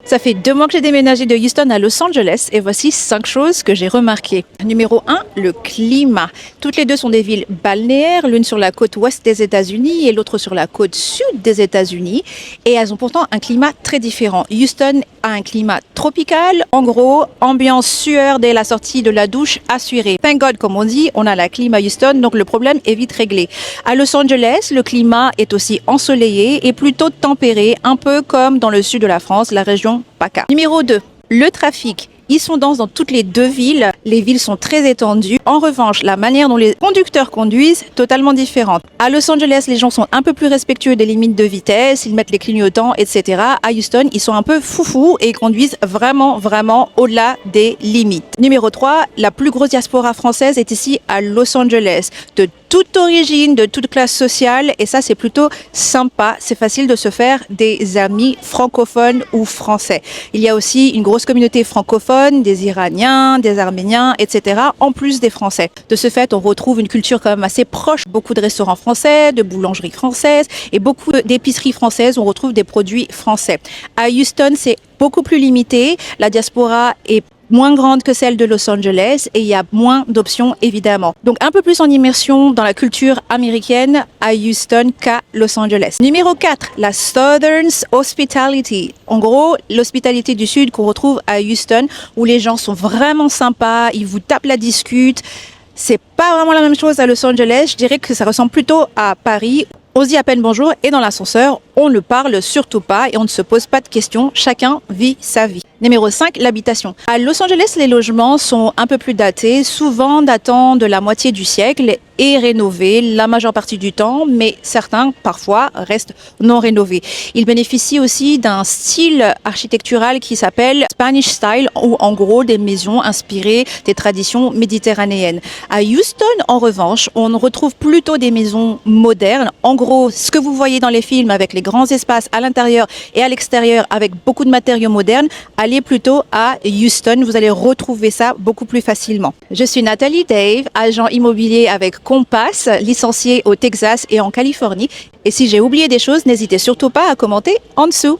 Ça fait 2 mois que j'ai déménagé de Houston à Los Angeles et voici 5 choses que j'ai remarquées. Numéro 1, le climat. Toutes les deux sont des villes balnéaires, l'une sur la côte ouest des États-Unis et l'autre sur la côte sud des États-Unis. Et elles ont pourtant un climat très différent. Houston a un climat tropical. En gros, ambiance sueur dès la sortie de la douche assurée. Thank God, comme on dit, on a la clim à Houston, donc le problème est vite réglé. À Los Angeles, le climat est aussi ensoleillé et plutôt tempéré, un peu comme dans le sud de la France, la région PACA. Numéro 2, le trafic. Ils sont denses dans toutes les deux villes. Les villes sont très étendues. En revanche, la manière dont les conducteurs conduisent, totalement différente. À Los Angeles, les gens sont un peu plus respectueux des limites de vitesse. Ils mettent les clignotants, etc. À Houston, ils sont un peu foufous et ils conduisent vraiment au-delà des limites. Numéro 3, la plus grosse diaspora française est ici à Los Angeles. De toute origine, de toute classe sociale. Et ça, c'est plutôt sympa. C'est facile de se faire des amis francophones ou français. Il y a aussi une grosse communauté francophone, des Iraniens, des Arméniens, etc. en plus des Français. De ce fait, on retrouve une culture quand même assez proche. Beaucoup de restaurants français, de boulangeries françaises et beaucoup d'épiceries françaises. On retrouve des produits français. À Houston, c'est beaucoup plus limité. La diaspora est moins grande que celle de Los Angeles et il y a moins d'options évidemment. Donc un peu plus en immersion dans la culture américaine à Houston qu'à Los Angeles. Numéro 4, la Southern Hospitality. En gros, l'hospitalité du Sud qu'on retrouve à Houston où les gens sont vraiment sympas, ils vous tapent la discute. C'est pas vraiment la même chose à Los Angeles, je dirais que ça ressemble plutôt à Paris. On se dit à peine bonjour et dans l'ascenseur, on ne parle surtout pas et on ne se pose pas de questions, chacun vit sa vie. Numéro 5, l'habitation. À Los Angeles, les logements sont un peu plus datés, souvent datant de la moitié du siècle et rénovés la majeure partie du temps, mais certains, parfois, restent non rénovés. Ils bénéficient aussi d'un style architectural qui s'appelle Spanish Style, ou en gros des maisons inspirées des traditions méditerranéennes. À Houston, en revanche, on retrouve plutôt des maisons modernes. En gros, ce que vous voyez dans les films avec les grands espaces à l'intérieur et à l'extérieur avec beaucoup de matériaux modernes, allez plutôt à Houston, vous allez retrouver ça beaucoup plus facilement. Je suis Nathalie Dave, agent immobilier avec Compass, licenciée au Texas et en Californie. Et si j'ai oublié des choses, n'hésitez surtout pas à commenter en dessous.